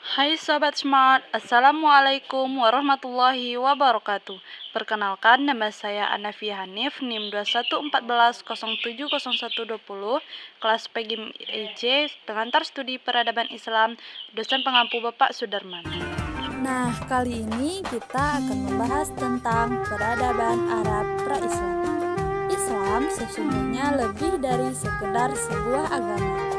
Hai Sobat Smart, Assalamualaikum warahmatullahi wabarakatuh. Perkenalkan, nama saya Anafia Hanif, NIM 2114070120, kelas PGIM EJ, pengantar studi peradaban Islam, dosen pengampu Bapak Sudarman. Nah, kali ini kita akan membahas tentang peradaban Arab pra-Islam. Islam sesungguhnya lebih dari sekedar sebuah agama.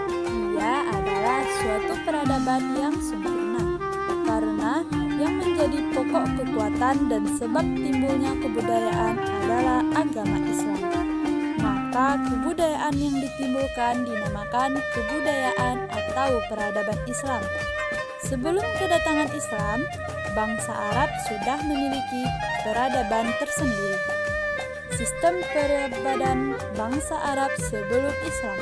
Ia adalah suatu peradaban yang sempurna, karena yang menjadi pokok kekuatan dan sebab timbulnya kebudayaan adalah agama Islam. Maka kebudayaan yang ditimbulkan dinamakan kebudayaan atau peradaban Islam. Sebelum kedatangan Islam, bangsa Arab sudah memiliki peradaban tersendiri. Sistem peradaban bangsa Arab sebelum Islam.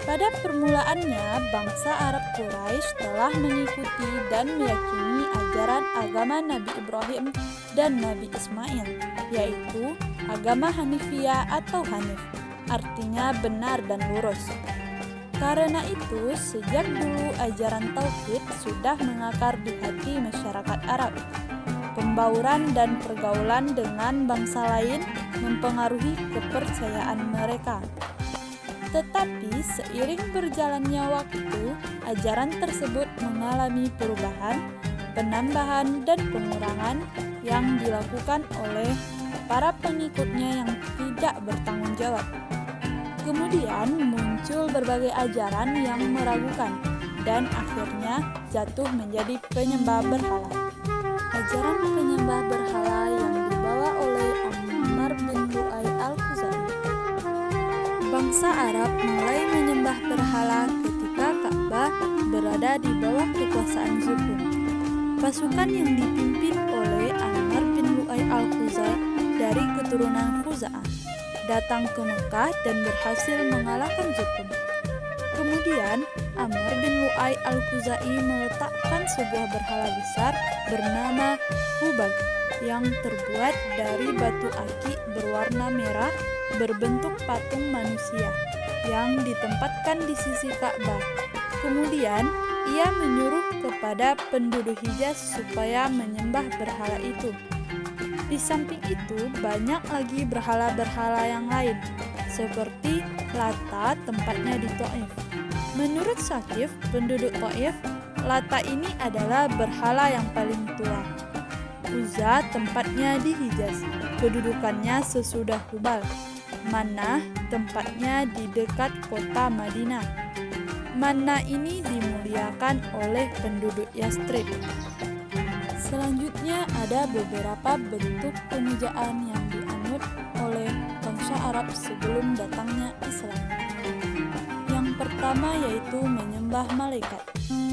Pada permulaannya, bangsa Arab Quraisy telah mengikuti dan meyakini ajaran agama Nabi Ibrahim dan Nabi Ismail, yaitu agama Hanifiyah atau Hanif, artinya benar dan lurus. Karena itu, sejak dulu ajaran Tauhid sudah mengakar di hati masyarakat Arab. Pembauran dan pergaulan dengan bangsa lain mempengaruhi kepercayaan mereka. Tetapi seiring berjalannya waktu, ajaran tersebut mengalami perubahan, penambahan, dan pengurangan yang dilakukan oleh para pengikutnya yang tidak bertanggung jawab. Kemudian muncul berbagai ajaran yang meragukan dan akhirnya jatuh menjadi penyembah berhala. Ajaran penyembah berhala yang dibawa oleh Ammar bin Lu'ay al-Khuzai. Bangsa Arab mulai menyembah berhala ketika Ka'bah berada di bawah kekuasaan Zuhur. Pasukan yang dipimpin oleh Ammar bin Lu'ay al-Khuzai dari keturunan Khuza'ah datang ke Mekah dan berhasil mengalahkan Zuhur. Kemudian, Ammar bin Lu'ay al-Khuzai meletakkan sebuah berhala besar bernama Hubal yang terbuat dari batu aki berwarna merah berbentuk patung manusia yang ditempatkan di sisi Ka'bah. Kemudian, ia menyuruh kepada penduduk Hijaz supaya menyembah berhala itu. Di samping itu, banyak lagi berhala-berhala yang lain, seperti Lata tempatnya di Taif. Menurut Syakif, penduduk Taif, Lata ini adalah berhala yang paling tua. Uzza tempatnya di Hijaz, kedudukannya sesudah Hubal. Manah tempatnya di dekat kota Madinah. Manah ini dimuliakan oleh penduduk Yastrib. Selanjutnya ada beberapa bentuk pemujaan yang dianut oleh bangsa Arab sebelum datangnya Islam. Yang pertama yaitu menyembah malaikat.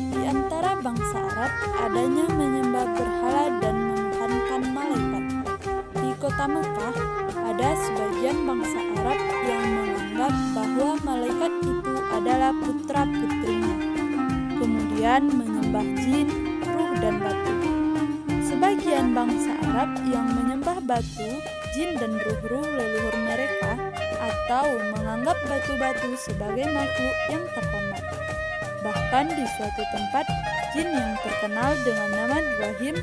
Di antara bangsa Arab adanya menyembah berhala dan menuhankan malaikat. Di kota Mekah ada sebagian bangsa Arab yang menganggap bahwa malaikat itu adalah putra-putrinya. Kemudian menyembah jin, ruh, dan batu. Sebagian bangsa Arab yang menyembah batu, jin, dan ruh-ruh leluhur mereka atau menganggap batu-batu sebagai makhluk yang terhormat. Bahkan di suatu tempat jin yang terkenal dengan nama Ibrahim,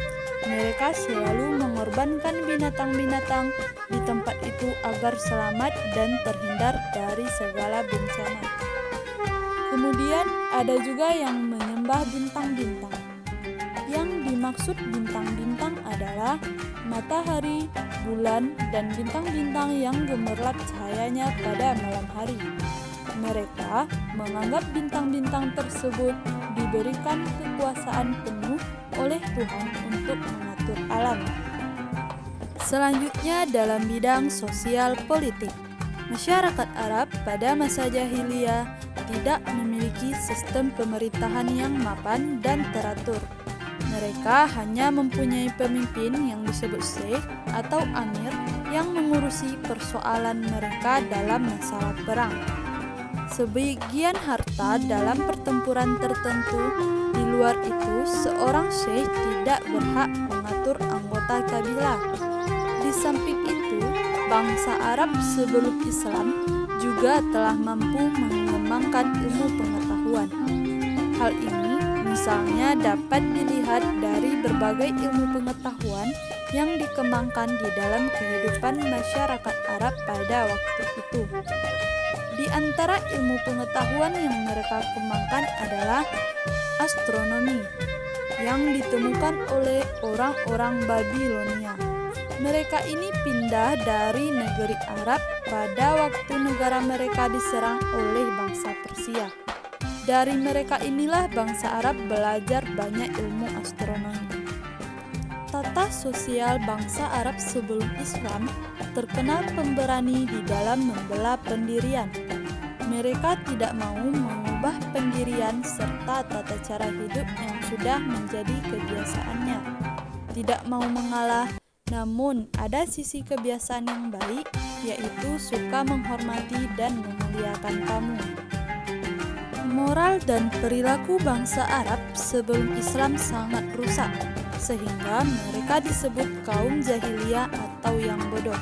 mereka selalu mengorbankan binatang-binatang di tempat itu agar selamat dan terhindar dari segala bencana. Kemudian ada juga yang menyembah bintang-bintang. Yang dimaksud bintang-bintang adalah matahari, bulan, dan bintang-bintang yang gemerlap cahayanya pada malam hari. Mereka menganggap bintang-bintang tersebut diberikan kekuasaan penuh oleh Tuhan untuk mengatur alam. Selanjutnya dalam bidang sosial politik. Masyarakat Arab pada masa jahiliyah tidak memiliki sistem pemerintahan yang mapan dan teratur. Mereka hanya mempunyai pemimpin yang disebut syekh atau amir yang mengurusi persoalan mereka dalam masalah perang. Sebagian harta dalam pertempuran tertentu. Di luar itu, seorang syekh tidak berhak mengatur anggota kabilah. Di samping itu, bangsa Arab sebelum Islam juga telah mampu mengembangkan ilmu pengetahuan. Hal ini Misalnya dapat dilihat dari berbagai ilmu pengetahuan yang dikembangkan di dalam kehidupan masyarakat Arab pada waktu itu. Di antara ilmu pengetahuan yang mereka kembangkan adalah astronomi yang ditemukan oleh orang-orang Babilonia. Mereka ini pindah dari negeri Arab pada waktu negara mereka diserang oleh bangsa Persia. Dari mereka inilah bangsa Arab belajar banyak ilmu astronomi. Tata sosial bangsa Arab sebelum Islam terkenal pemberani di dalam membela pendirian. Mereka tidak mau mengubah pendirian serta tata cara hidup yang sudah menjadi kebiasaannya. Tidak mau mengalah, namun ada sisi kebiasaan yang baik, yaitu suka menghormati dan memuliakan tamu. Moral dan perilaku bangsa Arab sebelum Islam sangat rusak, sehingga mereka disebut kaum jahiliyah atau yang bodoh.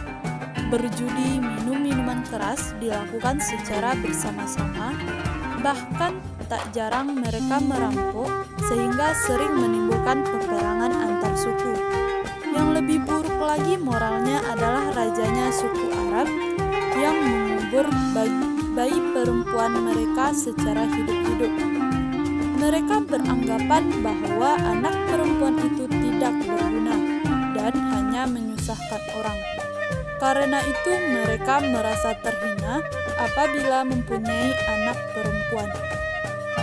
Berjudi, minum minuman keras dilakukan secara bersama-sama, bahkan tak jarang mereka merampok sehingga sering menimbulkan peperangan antar suku. Yang lebih buruk lagi moralnya adalah rajanya suku Arab yang mengubur bayi perempuan mereka secara hidup-hidup. Mereka beranggapan bahwa anak perempuan itu tidak berguna dan hanya menyusahkan orang. Karena itu mereka merasa terhina apabila mempunyai anak perempuan.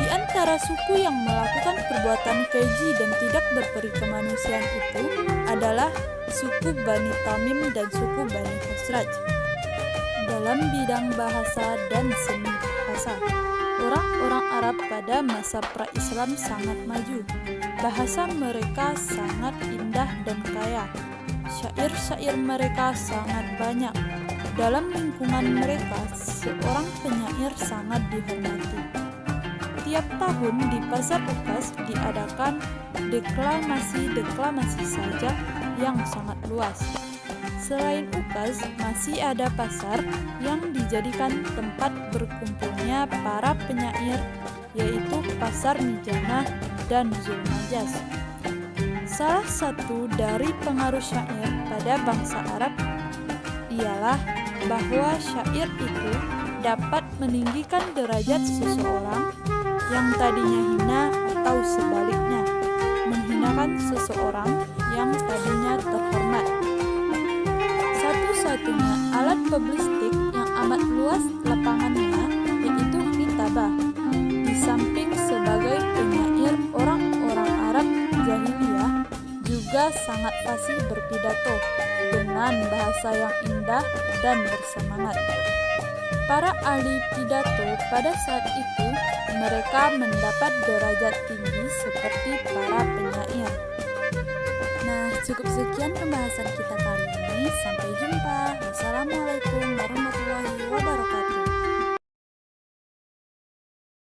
Di antara suku yang melakukan perbuatan keji dan tidak berperi kemanusiaan itu adalah suku Bani Tamim dan suku Bani Khazraj. Dalam bidang bahasa dan seni bahasa, orang-orang Arab pada masa pra-Islam sangat maju. Bahasa mereka sangat indah dan kaya. Syair-syair mereka sangat banyak. Dalam lingkungan mereka, seorang penyair sangat dihormati. Tiap tahun di Pasar Ukas diadakan deklamasi saja yang sangat luas. Selain Ukas, masih ada pasar yang dijadikan tempat berkumpulnya para penyair, yaitu Pasar Mijanah dan Zulmajas. Salah satu dari pengaruh syair pada bangsa Arab ialah bahwa syair itu dapat meninggikan derajat seseorang yang tadinya hina atau sebaliknya, menghinakan seseorang yang tadinya terhormat. Satu-satunya alat publistik yang amat luas lapangannya yaitu kitabah. Di samping sebagai penyair, orang-orang Arab jahiliyah juga sangat fasih berpidato dengan bahasa yang indah dan bersemangat. Para ahli pidato pada saat itu mereka mendapat derajat tinggi seperti para penyair. Nah, cukup sekian pembahasan kita kali ini. Sampai jumpa. Wassalamualaikum warahmatullahi wabarakatuh.